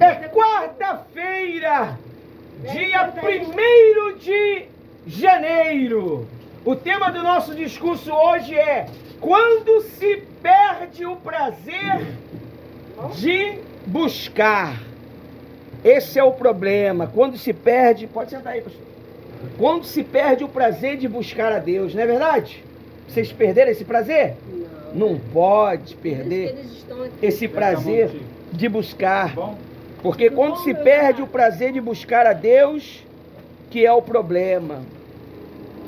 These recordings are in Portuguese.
É quarta-feira, dia 1º de janeiro. O tema do nosso discurso hoje é: quando se perde o prazer de buscar. Esse é o problema. Quando se perde... Pode sentar aí, pastor. Quando se perde o prazer de buscar a Deus, não é verdade? Vocês perderam esse prazer? Não pode perder esse prazer de buscar. Porque quando se perde o prazer de buscar a Deus, que é o problema.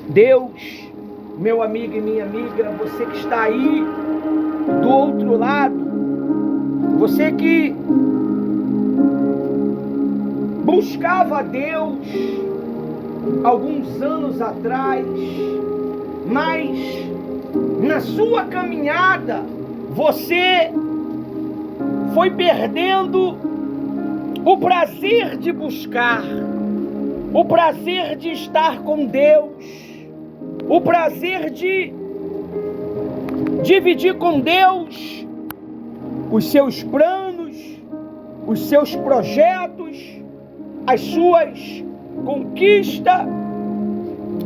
Deus, meu amigo e minha amiga, você que está aí do outro lado, você que buscava a Deus alguns anos atrás, mas na sua caminhada você foi perdendo o prazer de buscar, o prazer de estar com Deus, o prazer de dividir com Deus os seus planos, os seus projetos, as suas conquistas,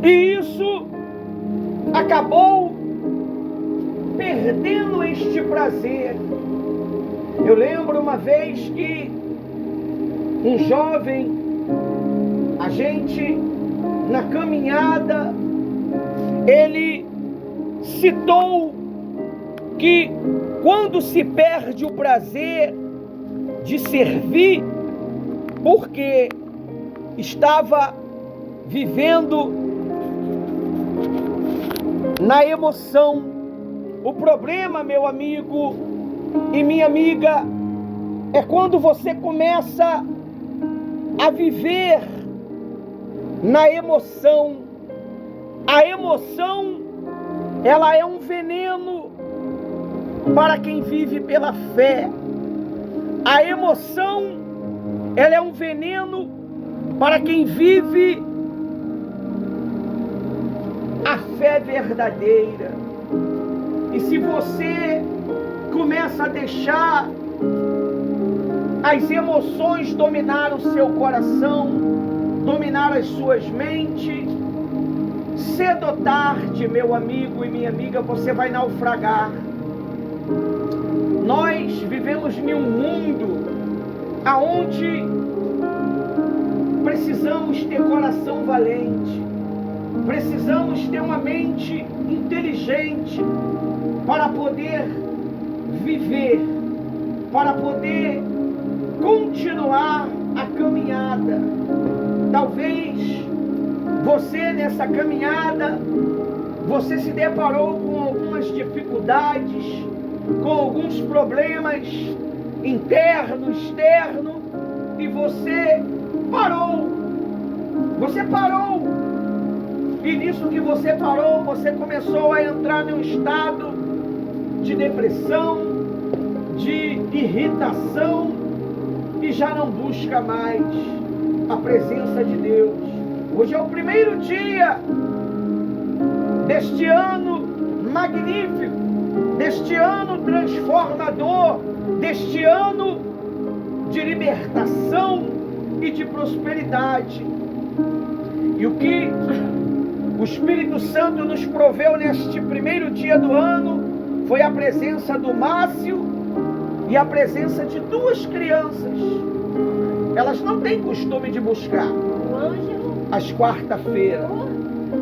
e isso acabou perdendo este prazer. Eu lembro uma vez que um jovem, a gente na caminhada, ele citou que quando se perde o prazer de servir, porque estava vivendo na emoção. O problema, meu amigo e minha amiga, é quando você começa a viver na emoção. A emoção, ela é um veneno para quem vive pela fé. A emoção, ela é um veneno para quem vive a fé verdadeira. E se você começa a deixar as emoções dominar o seu coração, dominar as suas mentes, cedo ou tarde, meu amigo e minha amiga, você vai naufragar. Nós vivemos em um mundo aonde precisamos ter coração valente, precisamos ter uma mente inteligente para poder viver, para poder continuar a caminhada. Talvez você nessa caminhada, você se deparou com algumas dificuldades, com alguns problemas internos, externos, e você parou. E nisso que você parou, você começou a entrar num estado de depressão, de irritação, e já não busca mais a presença de Deus. Hoje é o 1º dia deste ano magnífico, deste ano transformador, deste ano de libertação e de prosperidade. E o que o Espírito Santo nos proveu neste 1º dia do ano foi a presença do Márcio e a presença de 2 crianças. Elas não têm costume de buscar às quarta-feiras.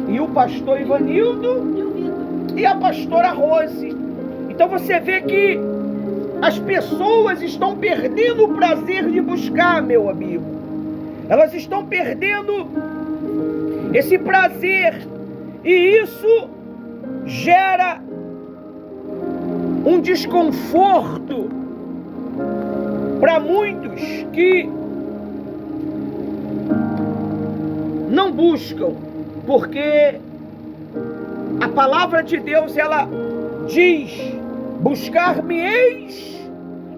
E o pastor Ivanildo e a pastora Rose. Então você vê que as pessoas estão perdendo o prazer de buscar, meu amigo. Elas estão perdendo esse prazer, e isso gera um desconforto para muitos que não buscam, porque a palavra de Deus, ela diz: buscar-me-eis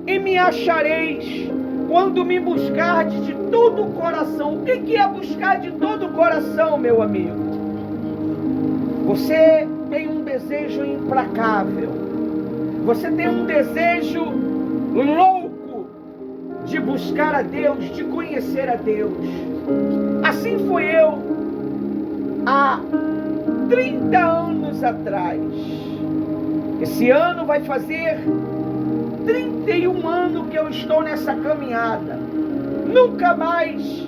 e me achareis, quando me buscardes de todo o coração. O que é buscar de todo o coração, meu amigo? Você tem um desejo implacável, você tem um desejo louco de buscar a Deus, de conhecer a Deus. Assim foi eu há 30 anos atrás. Esse ano vai fazer 31 anos que eu estou nessa caminhada. Nunca mais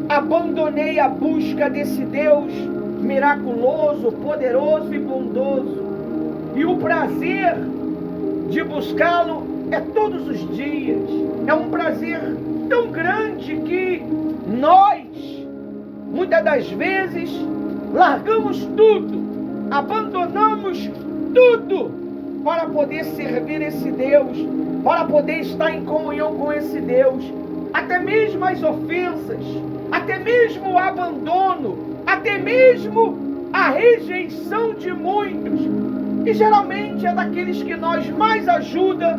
abandonei a busca desse Deus miraculoso, poderoso e bondoso. E o prazer de buscá-lo é todos os dias. É um prazer tão grande que nós, muitas das vezes, largamos tudo, abandonamos tudo para poder servir esse Deus, para poder estar em comunhão com esse Deus. Até mesmo as ofensas, até mesmo o abandono, até mesmo a rejeição de muitos. E geralmente é daqueles que nós mais ajuda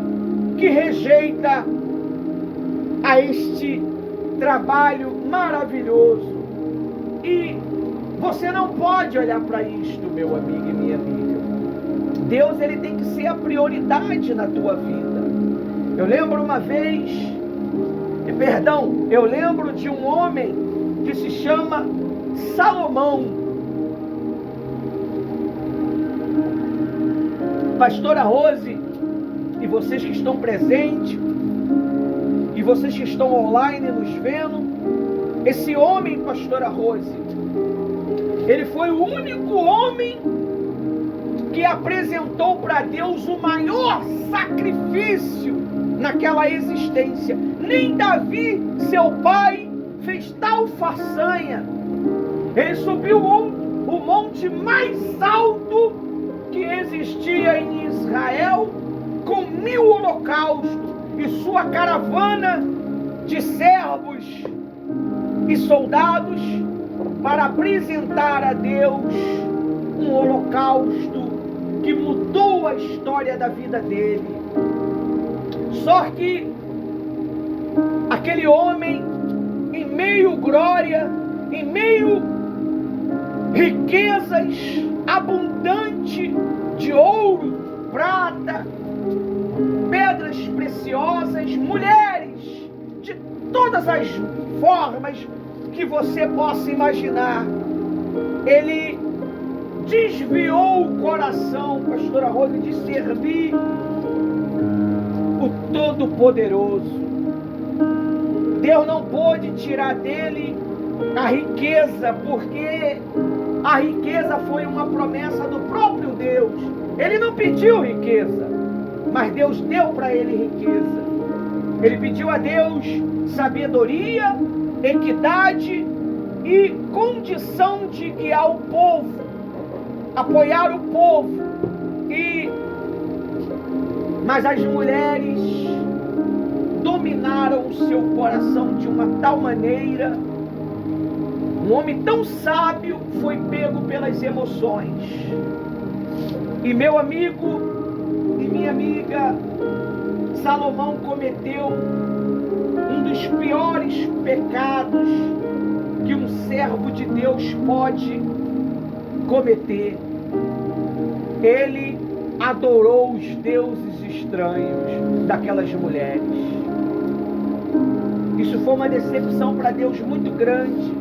que rejeita a este trabalho maravilhoso. E você não pode olhar para isto, meu amigo e minha amiga. Deus, ele tem que ser a prioridade na tua vida. Eu lembro uma vez, eu lembro de um homem que se chama Salomão. Pastora Rose, e vocês que estão presentes, e vocês que estão online nos vendo, esse homem, Pastora Rose, ele foi o único homem que apresentou para Deus o maior sacrifício naquela existência. Nem Davi, seu pai, fez tal façanha. Ele subiu o monte mais alto que existia em Israel, com 1000 holocaustos, e sua caravana de servos e soldados, para apresentar a Deus um holocausto que mudou a história da vida dele. Só que aquele homem, em meio glória, em meio riquezas abundante de ouro, prata, pedras preciosas, mulheres de todas as formas que você possa imaginar, ele desviou o coração, Pastora Rose, de servir o Todo-Poderoso. Deus não pôde tirar dele a riqueza, porque a riqueza foi uma promessa do próprio Deus. Ele não pediu riqueza, mas Deus deu para ele riqueza. Ele pediu a Deus sabedoria, equidade e condição de guiar o povo, apoiar o povo. Mas as mulheres dominaram o seu coração de uma tal maneira. Um homem tão sábio foi pego pelas emoções. E meu amigo e minha amiga, Salomão cometeu um dos piores pecados que um servo de Deus pode cometer. Ele adorou os deuses estranhos daquelas mulheres. Isso foi uma decepção para Deus muito grande.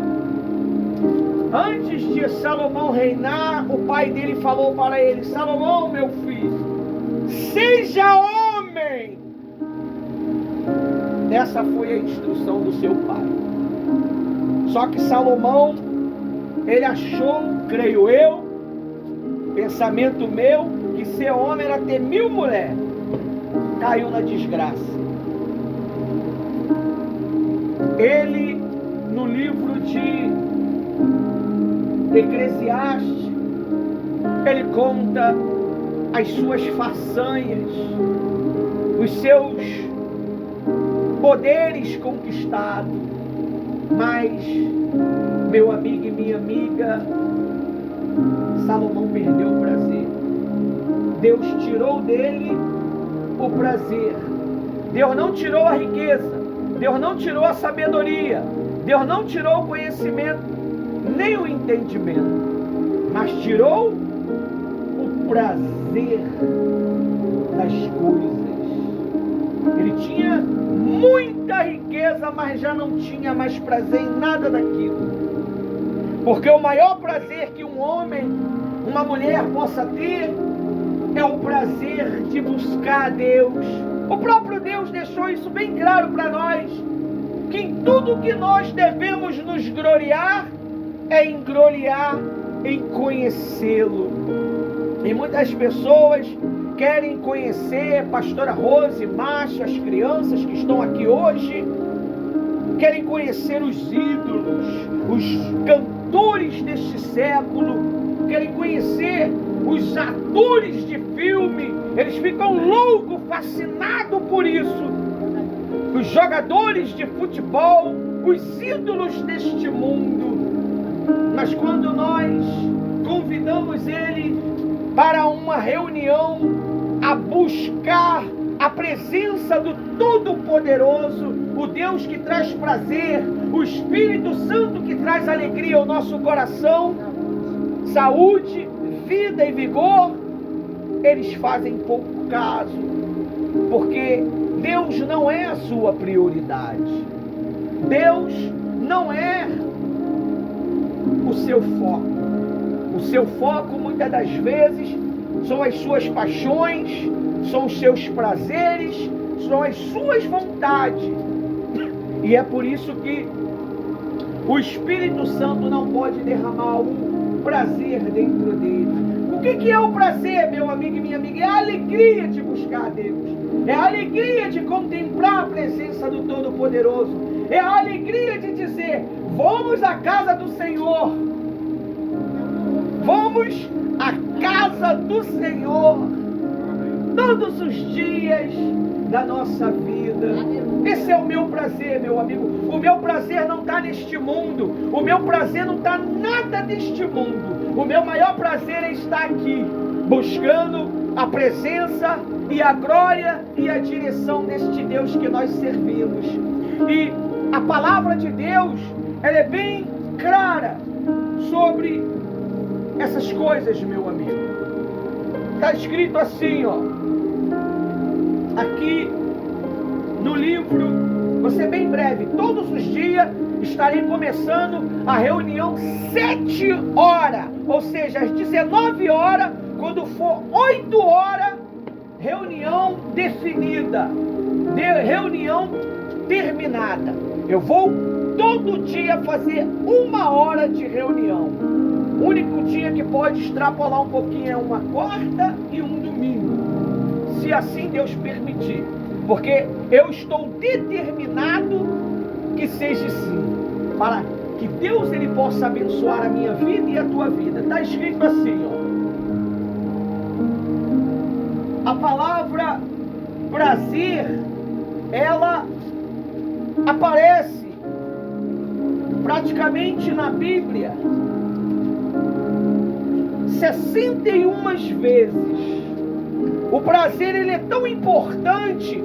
Antes de Salomão reinar, o pai dele falou para ele: Salomão, meu filho, seja homem. Essa foi a instrução do seu pai. Só que Salomão, ele achou, creio eu, pensamento meu, que ser homem era ter 1000 mulheres. Caiu na desgraça. Ele, no livro de Eclesiastes, ele conta as suas façanhas, os seus poderes conquistados. Mas, meu amigo e minha amiga, Salomão perdeu o prazer. Deus tirou dele o prazer. Deus não tirou a riqueza. Deus não tirou a sabedoria. Deus não tirou o conhecimento, nem o entendimento, mas tirou o prazer das coisas. Ele tinha muita riqueza, mas já não tinha mais prazer em nada daquilo. Porque o maior prazer que um homem, uma mulher possa ter é o prazer de buscar a Deus. O próprio Deus deixou isso bem claro para nós, que em tudo que nós devemos nos gloriar é em gloriar em conhecê-lo. E muitas pessoas querem conhecer pastora Rose, Márcio, as crianças que estão aqui hoje, querem conhecer os ídolos, os cantores deste século, querem conhecer os atores de filme, eles ficam loucos, fascinados por isso. Os jogadores de futebol, os ídolos deste mundo. Mas quando nós convidamos ele para uma reunião a buscar a presença do Todo-Poderoso, o Deus que traz prazer, o Espírito Santo que traz alegria ao nosso coração, saúde, vida e vigor, eles fazem pouco caso, porque Deus não é a sua prioridade. Deus não é o seu foco. O seu foco, muitas das vezes, são as suas paixões, são os seus prazeres, são as suas vontades. E é por isso que o Espírito Santo não pode derramar o prazer dentro dele. O que é o prazer, meu amigo e minha amiga? É a alegria de buscar a Deus. É a alegria de contemplar a presença do Todo-Poderoso. É a alegria de dizer: vamos à casa do Senhor. Vamos à casa do Senhor todos os dias da nossa vida. Esse é o meu prazer, meu amigo. O meu prazer não está neste mundo. O meu prazer não está nada neste mundo. O meu maior prazer é estar aqui, buscando a presença e a glória e a direção deste Deus que nós servimos. E a palavra de Deus, ela é bem clara sobre essas coisas, meu amigo. Está escrito assim, ó, aqui no livro, vou ser bem breve, todos os dias estarei começando a reunião 7 horas, ou seja, às 19 horas, quando for 8 horas, reunião definida, reunião terminada. Eu vou todo dia fazer 1 hora de reunião. O único dia que pode extrapolar um pouquinho é uma quarta e um domingo, se assim Deus permitir, porque eu estou determinado que seja assim, para que Deus ele possa abençoar a minha vida e a tua vida. Está escrito assim, ó, a palavra prazer, ela aparece praticamente na Bíblia 61 vezes. O prazer ele é tão importante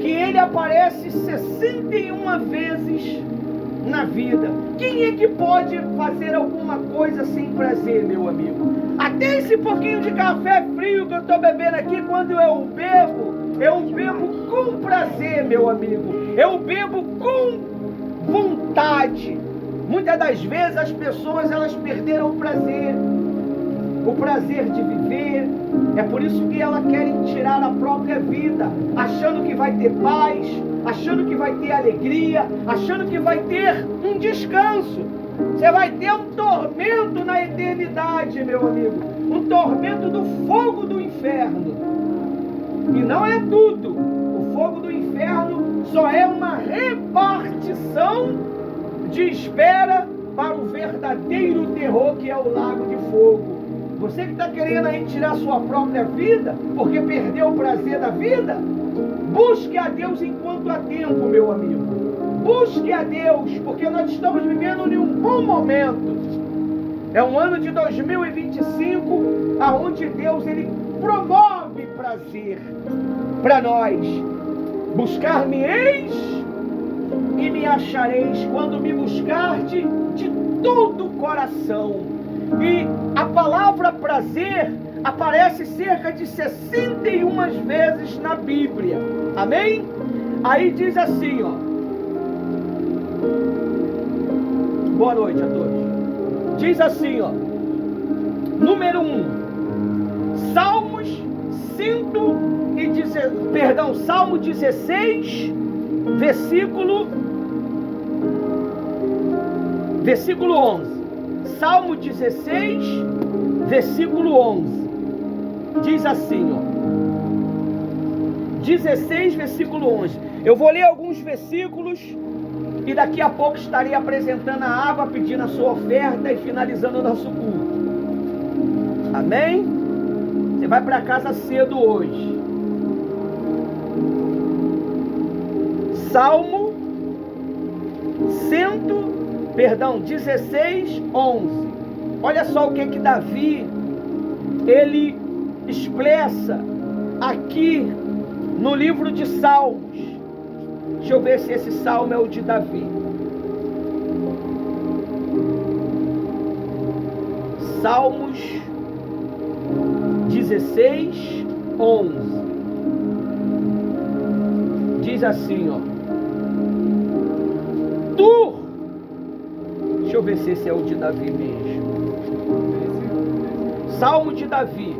que ele aparece 61 vezes na vida. Quem é que pode fazer alguma coisa sem prazer, meu amigo? Até esse pouquinho de café frio que eu estou bebendo aqui, quando eu bebo com prazer, meu amigo. Eu bebo com vontade. Muitas das vezes as pessoas elas perderam o prazer de viver. É por isso que elas querem tirar a própria vida, achando que vai ter paz, achando que vai ter alegria, achando que vai ter um descanso. Você vai ter um tormento na eternidade, meu amigo, um tormento do fogo do inferno. E não é tudo. O fogo do inferno só é uma repartição de espera para o verdadeiro terror, que é o lago de fogo. Você que está querendo aí tirar sua própria vida, porque perdeu o prazer da vida, busque a Deus enquanto há tempo, meu amigo. Busque a Deus, porque nós estamos vivendo em um bom momento. É um ano de 2025, aonde Deus ele promove prazer para nós. Buscar-me-eis e me achareis quando me buscardes de todo o coração. E a palavra prazer aparece cerca de 61 vezes na Bíblia. Amém? Aí diz assim, ó. Boa noite a todos. Diz assim, ó. Número 1. Salmo 16, versículo 11. Salmo 16, versículo 11. Diz assim, ó. 16, versículo 11. Eu vou ler alguns versículos e daqui a pouco estarei apresentando a água, pedindo a sua oferta e finalizando o nosso culto. Amém? Você vai para casa cedo hoje. Salmo 16, 11. Olha só o que Davi, ele expressa aqui no livro de Salmos. Deixa eu ver se esse salmo é o de Davi. Salmos 16, 11. Diz assim, ó. Deixa eu ver se esse é o de Davi mesmo. Salmo de Davi.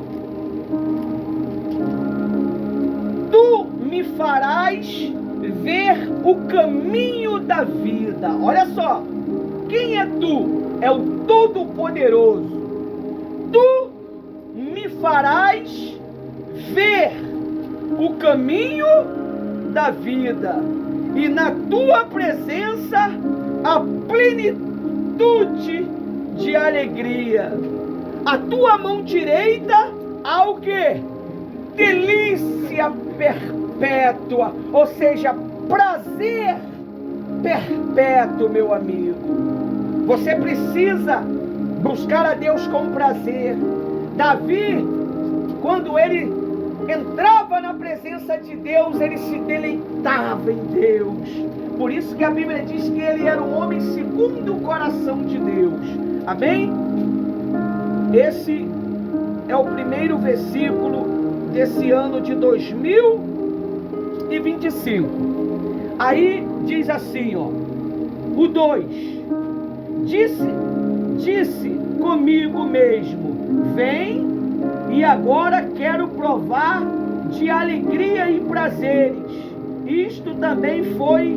Tu me farás ver o caminho da vida. Olha só. Quem é tu? É o Todo-Poderoso. Tu me farás ver o caminho da vida. E na tua presença a plenitude de alegria. A tua mão direita ao que? Delícia perpétua, ou seja, prazer perpétuo, meu amigo. Você precisa buscar a Deus com prazer. Davi, quando ele entrava na presença de Deus, ele se deleitava em Deus. Por isso que a Bíblia diz que ele era um homem segundo o coração de Deus. Amém? Esse é o primeiro versículo desse ano de 2025. Aí diz assim, ó. O 2. Disse comigo mesmo: vem, e agora quero provar de alegria e prazeres. Isto também foi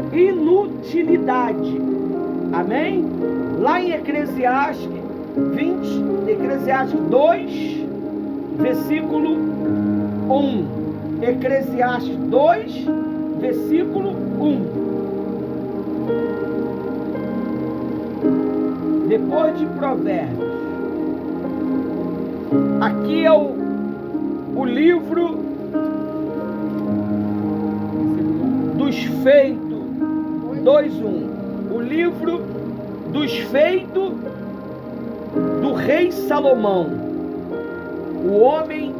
inutilidade. Amém? Lá em Eclesiastes 2, versículo 1. Eclesiastes 2, versículo 1. Depois de Provérbios. Aqui é o livro dos feitos. 2:1. O livro dos feitos do rei Salomão. O homem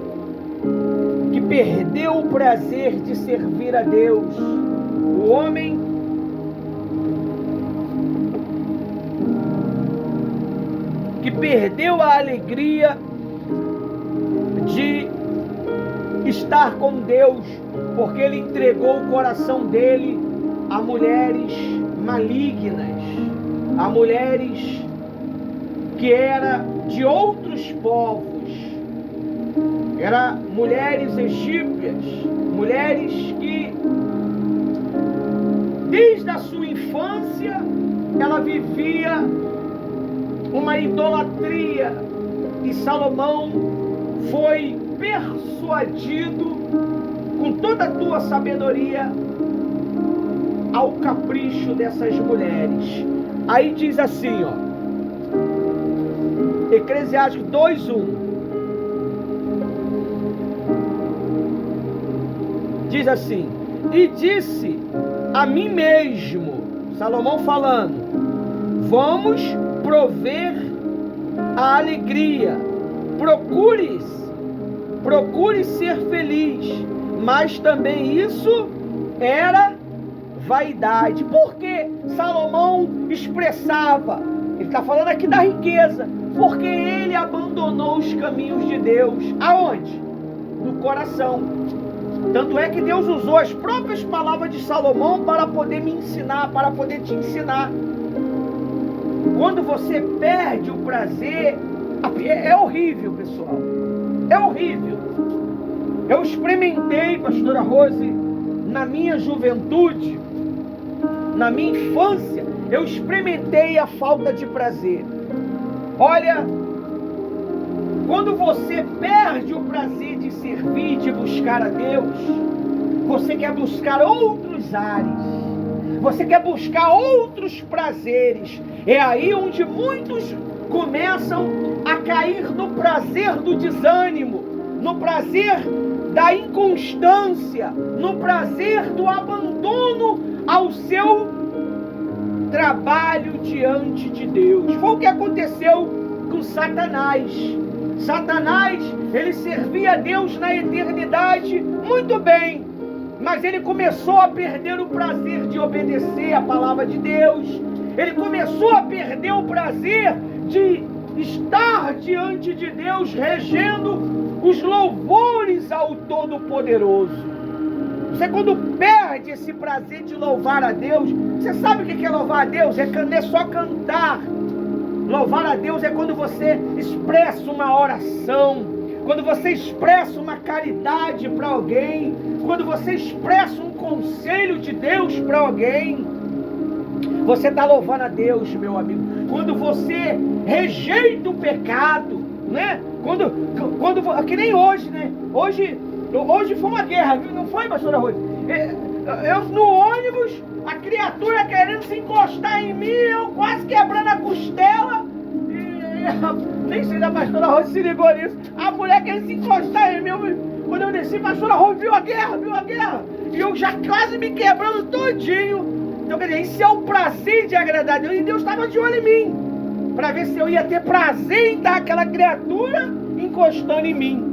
que perdeu o prazer de servir a Deus. O homem que perdeu a alegria de estar com Deus, porque ele entregou o coração dele a mulheres malignas, a mulheres que eram de outros povos, eram mulheres egípcias, mulheres que desde a sua infância ela vivia uma idolatria, e Salomão foi persuadido com toda a tua sabedoria ao capricho dessas mulheres. Aí diz assim, ó, Eclesiastes 2:1. Diz assim: e disse a mim mesmo, Salomão falando, vamos prover a alegria, procure ser feliz, mas também isso era vaidade. Porque Salomão expressava, ele está falando aqui da riqueza, Porque ele abandonou os caminhos de Deus. Aonde? No coração. Tanto é que Deus usou as próprias palavras de Salomão para poder me ensinar, para poder te ensinar. Quando você perde o prazer, é horrível, pessoal. É horrível. Eu experimentei, pastora Rose, na minha juventude, na minha infância, eu experimentei a falta de prazer. Olha, quando você perde o prazer de servir, de buscar a Deus, você quer buscar outros ares, você quer buscar outros prazeres. É aí onde muitos começam a cair no prazer do desânimo, no prazer da inconstância, no prazer do abandono ao seu trabalho diante de Deus. Foi o que aconteceu com Satanás. Satanás, ele servia a Deus na eternidade muito bem, mas ele começou a perder o prazer de obedecer a palavra de Deus. Ele começou a perder o prazer de estar diante de Deus, regendo os louvores ao Todo-Poderoso. Você, quando perde esse prazer de louvar a Deus, você sabe o que é louvar a Deus? Não é só cantar. Louvar a Deus é quando você expressa uma oração, quando você expressa uma caridade para alguém, quando você expressa um conselho de Deus para alguém. Você está louvando a Deus, meu amigo. Quando você rejeita o pecado, né? Quando que nem hoje, né? Hoje foi uma guerra, viu? Não foi, pastora Rose? Eu no ônibus, a criatura querendo se encostar em mim, eu quase quebrando a costela. Nem sei se a pastora Rose se ligou nisso. A mulher querendo se encostar em mim. Quando eu desci, a pastora Rose viu a guerra. E eu já quase me quebrando todinho. Então, quer dizer, isso é o prazer de agradar a Deus. E Deus estava de olho em mim, para ver se eu ia ter prazer em estar aquela criatura encostando em mim.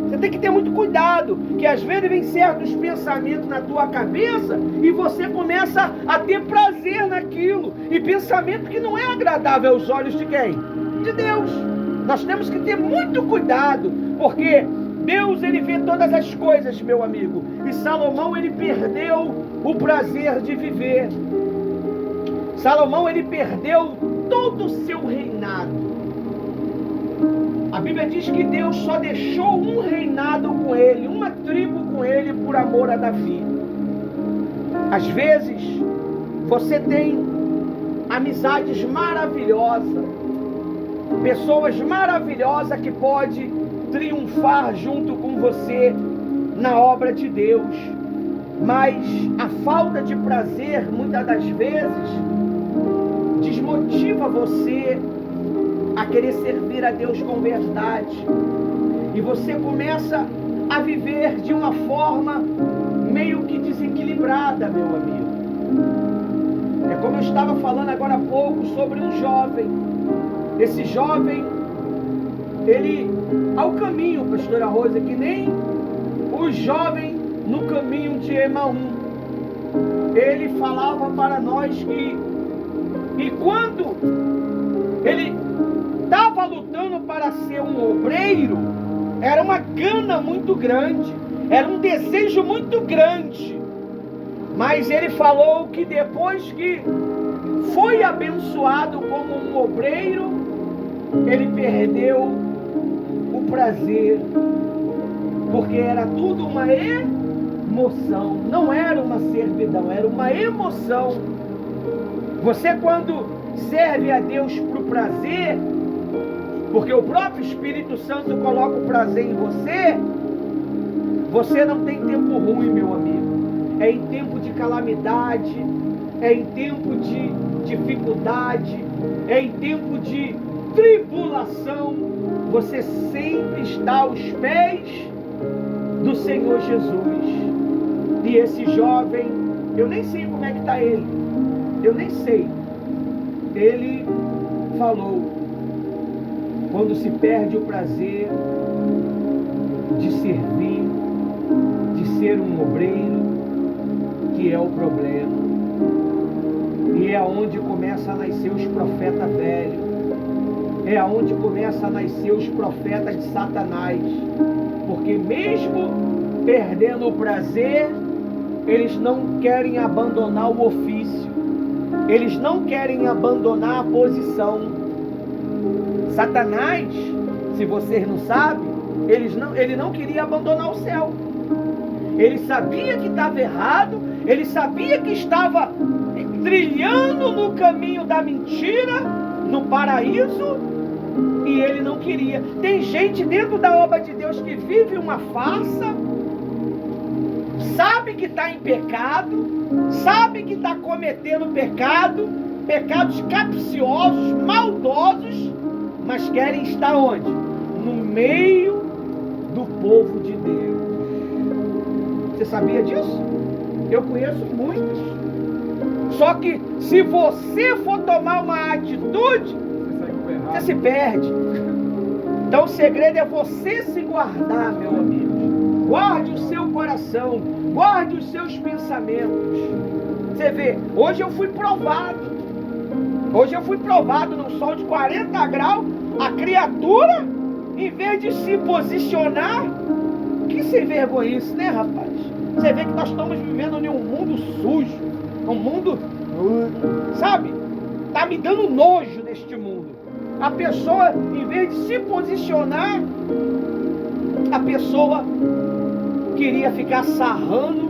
Você tem que ter muito cuidado, que às vezes vem certos pensamentos na tua cabeça e você começa a ter prazer naquilo. E pensamento que não é agradável aos olhos de quem? De Deus. Nós temos que ter muito cuidado, porque Deus, ele vê todas as coisas, meu amigo. E Salomão, ele perdeu o prazer de viver. Salomão, ele perdeu todo o seu reinado. A Bíblia diz que Deus só deixou um reinado com ele, uma tribo com ele, por amor a Davi. Às vezes, você tem amizades maravilhosas, pessoas maravilhosas que podem triunfar junto com você na obra de Deus. Mas a falta de prazer, muitas das vezes, desmotiva você a querer servir a Deus com verdade. E você começa a viver de uma forma meio que desequilibrada, meu amigo. É como eu estava falando agora há pouco sobre um jovem. Esse jovem, ele, ao caminho, pastora Rosa, que nem o jovem no caminho de Emaú, ele falava para nós que quando ele estava lutando para ser um obreiro, era uma gana muito grande, era um desejo muito grande. Mas ele falou que depois que foi abençoado como um obreiro, ele perdeu o prazer, porque era tudo uma emoção, não era uma servidão, era uma emoção. Você, quando serve a Deus para o prazer, porque o próprio Espírito Santo coloca o prazer em você, você não tem tempo ruim, meu amigo. É em tempo de calamidade, é em tempo de dificuldade, é em tempo de tribulação, você sempre está aos pés do Senhor Jesus. E esse jovem, eu nem sei como é que está ele, eu nem sei. Ele falou: quando se perde o prazer de servir, de ser um obreiro, que é o problema. E é onde começa a nascer os profetas velhos, é aonde começa a nascer os profetas de Satanás. Porque mesmo perdendo o prazer, eles não querem abandonar o ofício. Eles não querem abandonar a posição. Satanás, se vocês não sabem, ele não queria abandonar o céu. Ele sabia que estava errado, ele sabia que estava trilhando no caminho da mentira, no paraíso, e ele não queria. Tem gente dentro da obra de Deus que vive uma farsa, sabe que está em pecado, sabe que está cometendo pecados capciosos, maldosos, mas querem estar onde? No meio do povo de Deus. Você sabia disso? Eu conheço muitos. Só que se você for tomar uma atitude, você se perde. Então o segredo é você se guardar, meu amigo. Guarde o seu coração, guarde os seus pensamentos. Você vê, hoje eu fui provado. Hoje eu fui provado num sol de 40 graus. A criatura, em vez de se posicionar, que sem vergonha isso, né, rapaz? Você vê que nós estamos vivendo em um mundo sujo, um mundo, sabe? Tá me dando nojo neste mundo. A pessoa, em vez de se posicionar, a pessoa queria ficar sarrando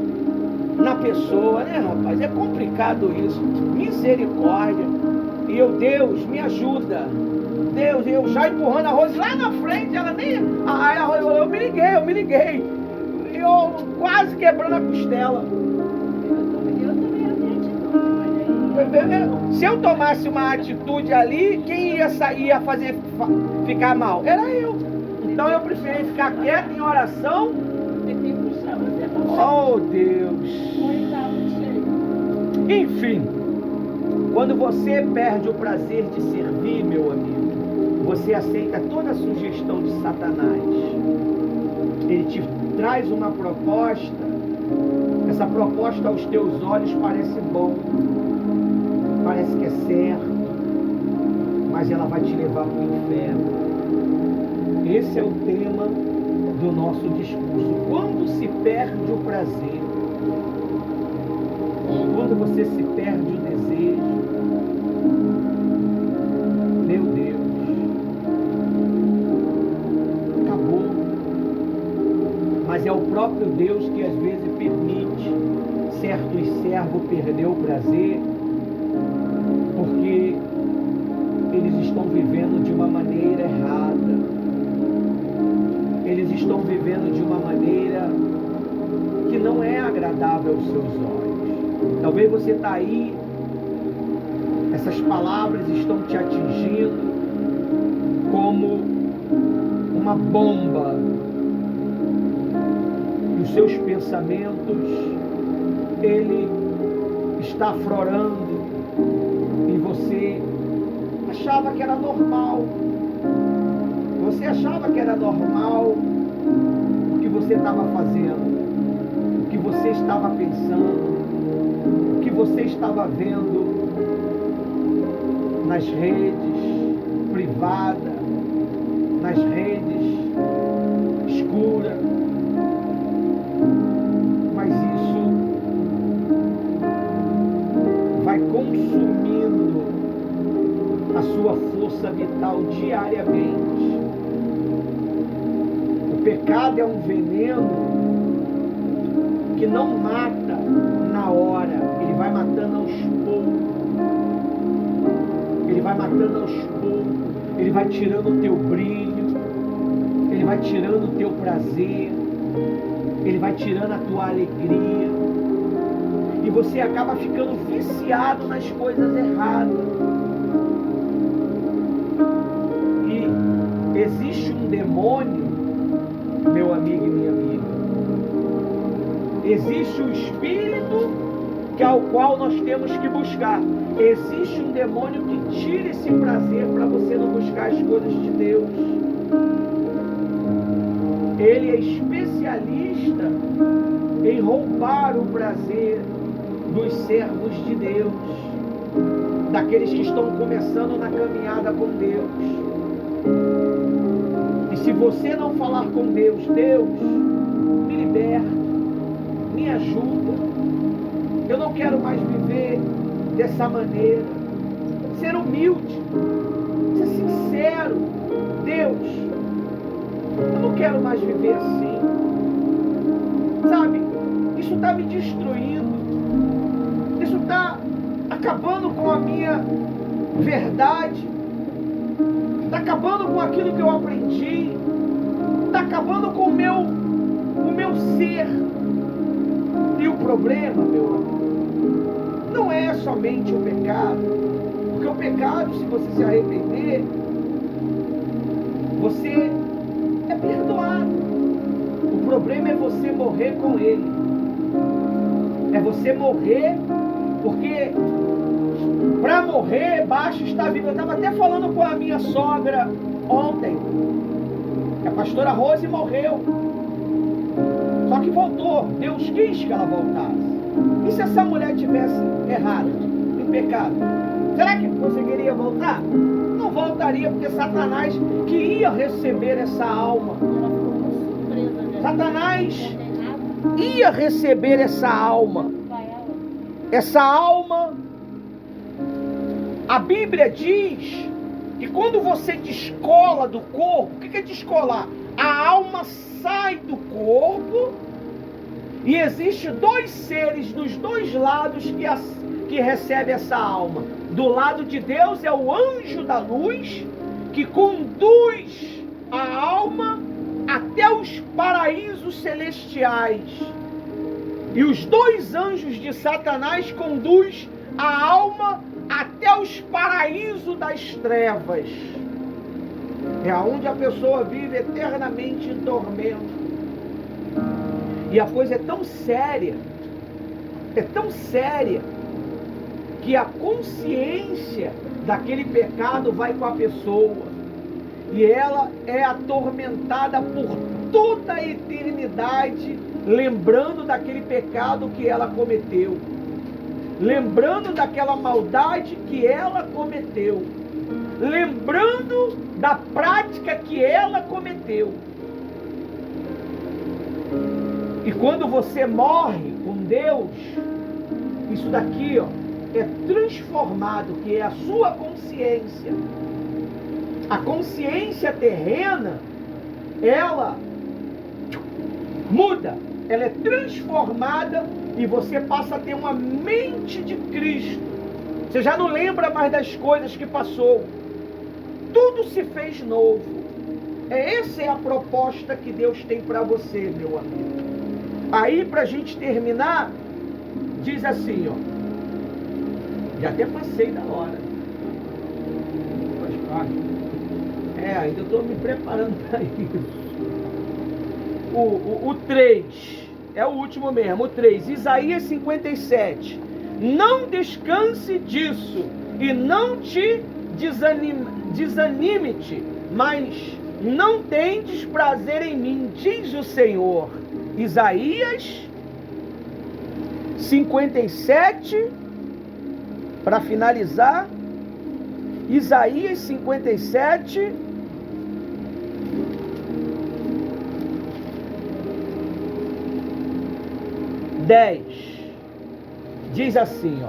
na pessoa, né, rapaz? É complicado isso. Misericórdia. E eu, Deus, me ajuda. Deus, eu já empurrando a Rose lá na frente, ela nem... Eu me liguei. Eu quase quebrando a costela. Se eu tomasse uma atitude ali, quem ia fazer ficar mal? Era eu. Então eu preferi ficar quieto em oração. Oh, Deus. Enfim, quando você perde o prazer de servir, meu amigo, você aceita toda a sugestão de Satanás. Ele te traz uma proposta. Essa proposta aos teus olhos parece bom, parece que é certo, mas ela vai te levar para o inferno. Esse é o tema do nosso discurso. Quando se perde o prazer, quando você se perde o desejo, meu Deus, acabou. Mas é o próprio Deus que às vezes permite certos servos perder o prazer, porque eles estão vivendo de uma maneira errada. Eles estão vivendo de uma maneira que não é agradável aos seus olhos. Talvez você está aí, essas palavras estão te atingindo como uma bomba. E os seus pensamentos, ele está aflorando e você achava que era normal. Você achava que era normal o que você estava fazendo, o que você estava pensando, o que você estava vendo nas redes privadas, nas redes escuras. Mas isso vai consumindo a sua força vital diariamente. O pecado é um veneno que não mata na hora, ele vai matando aos poucos. Ele vai matando aos poucos, ele vai tirando o teu brilho, ele vai tirando o teu prazer, ele vai tirando a tua alegria, e você acaba ficando viciado nas coisas erradas. E existe um demônio, meu amigo e minha amiga, existe um espírito que ao qual nós temos que buscar. Existe um demônio que tira esse prazer para você não buscar as coisas de Deus. Ele é especialista em roubar o prazer dos servos de Deus, daqueles que estão começando na caminhada com Deus. E se você não falar com Deus, Deus, me liberta, me ajuda. Eu não quero mais viver dessa maneira. Ser humilde, ser sincero. Deus, eu não quero mais viver assim. Sabe, isso está me destruindo. Isso está acabando com a minha verdade. Está acabando com aquilo que eu aprendi. Está acabando com o meu ser. E o problema, meu amigo, não é somente o pecado. Porque o pecado, se você se arrepender, você é perdoado. O problema é você morrer com ele. É você morrer, porque para morrer basta estar vivo. Eu estava até falando com a minha sogra ontem. A pastora Rose morreu. Só que voltou. Deus quis que ela voltasse. E se essa mulher tivesse errado, em pecado? Será que conseguiria voltar? Não voltaria, porque Satanás que ia receber essa alma. Satanás ia receber essa alma. Essa alma, a Bíblia diz que quando você descola do corpo, o que é descolar? A alma sai do corpo e existe dois seres dos dois lados que recebe essa alma. Do lado de Deus é o anjo da luz, que conduz a alma até os paraísos celestiais. E os dois anjos de Satanás conduzem a alma até os paraísos das trevas. É onde a pessoa vive eternamente em tormento. E a coisa é tão séria, que a consciência daquele pecado vai com a pessoa. E ela é atormentada por toda a eternidade, lembrando daquele pecado que ela cometeu. Lembrando daquela maldade que ela cometeu. Lembrando da prática que ela cometeu. E quando você morre com Deus, isso daqui, é transformado, que é a sua consciência. A consciência terrena, ela muda, ela é transformada e você passa a ter uma mente de Cristo. Você já não lembra mais das coisas que passou. Tudo se fez novo. Essa é a proposta que Deus tem para você, meu amigo. Aí, para a gente terminar, diz assim, já até passei da hora. Ainda estou me preparando para isso. O 3, é o último mesmo, o 3, Isaías 57. Não descanse disso e não te desanime-te, mas não tendes prazer em mim, diz o Senhor. Isaías 57, para finalizar, Isaías 57, 10, diz assim,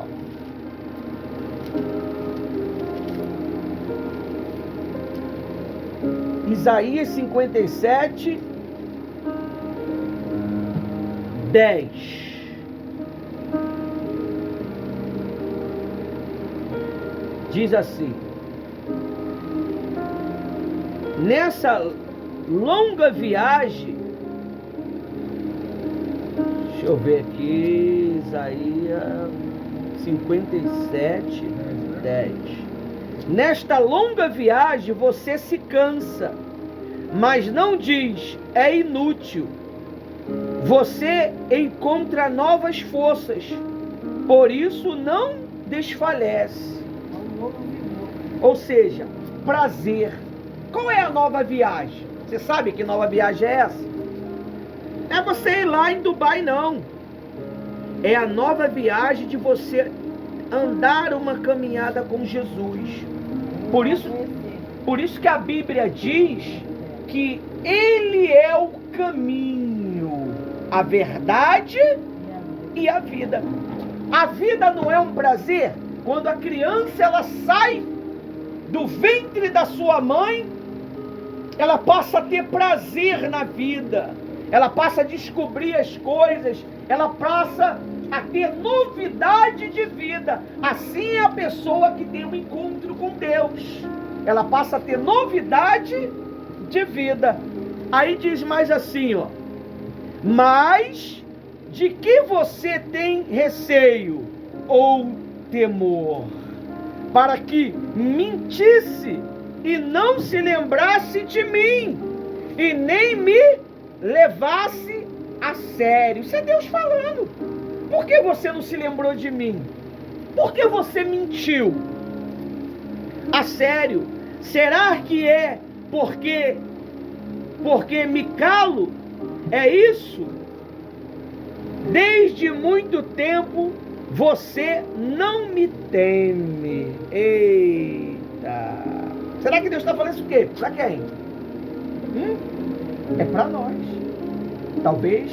Isaías 57, 10. Diz assim: nessa longa viagem, deixa eu ver aqui, Isaías 57, 10. Nesta longa viagem você se cansa, mas não diz, é inútil. Você encontra novas forças, por isso não desfalece. Ou seja, prazer. Qual é a nova viagem? Você sabe que nova viagem é essa? Não é você ir lá em Dubai, não. É a nova viagem de você andar uma caminhada com Jesus. Por isso, Por isso que a Bíblia diz que Ele é o caminho, a verdade e a vida. A vida não é um prazer? Quando a criança ela sai do ventre da sua mãe, ela passa a ter prazer na vida, ela passa a descobrir as coisas, ela passa a ter novidade de vida. Assim é a pessoa que tem um encontro com Deus, ela passa a ter novidade de vida. Aí diz mais assim, ó: mas de que você tem receio ou temor? Para que mentisse e não se lembrasse de mim, e nem me levasse a sério. Isso é Deus falando. Por que você não se lembrou de mim? Por que você mentiu? A sério? Será que é porque me calo? É isso? Desde muito tempo você não me teme. Eita! Será que Deus está falando isso o quê? Para quem? É para nós. Talvez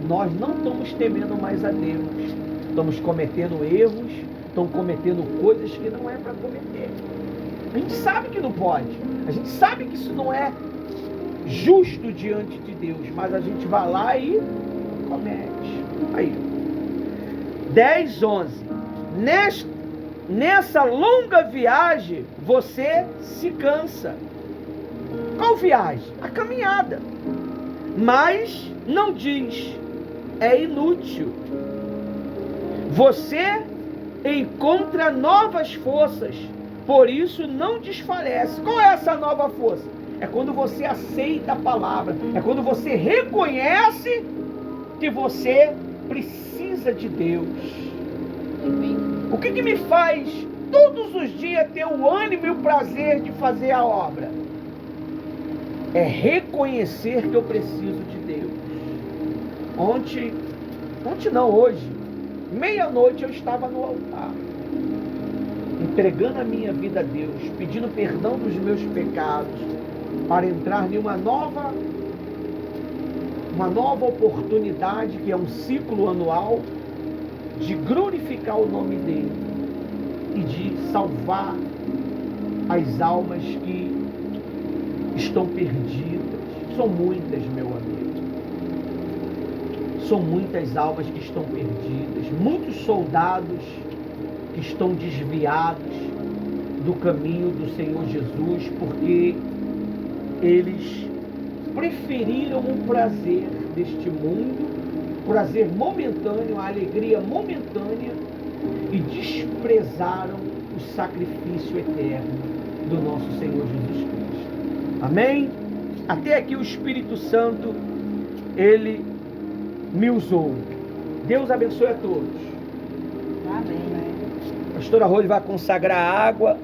nós não estamos temendo mais a Deus. Estamos cometendo erros, estamos cometendo coisas que não é para cometer. A gente sabe que não pode. A gente sabe que isso não é justo diante de Deus. Mas a gente vai lá e comete. Aí. 10:11. Nessa longa viagem, você se cansa. Qual viagem? A caminhada. Mas não diz, é inútil. Você encontra novas forças, por isso não desfalece. Qual é essa nova força? É quando você aceita a palavra, é quando você reconhece que você precisa de Deus. O que me faz todos os dias ter o ânimo e o prazer de fazer a obra? É reconhecer que eu preciso de Deus. Ontem não, hoje, meia-noite eu estava no altar, entregando a minha vida a Deus, pedindo perdão dos meus pecados, para entrar em uma nova oportunidade, que é um ciclo anual, de glorificar o nome dele e de salvar as almas que estão perdidas. São muitas, meu amigo. São muitas almas que estão perdidas, muitos soldados que estão desviados do caminho do Senhor Jesus, porque eles preferiram o prazer deste mundo, prazer momentâneo, a alegria momentânea, e desprezaram o sacrifício eterno do nosso Senhor Jesus Cristo. Amém? Até aqui o Espírito Santo, ele me usou. Deus abençoe a todos. Amém. A pastora Rose vai consagrar a água.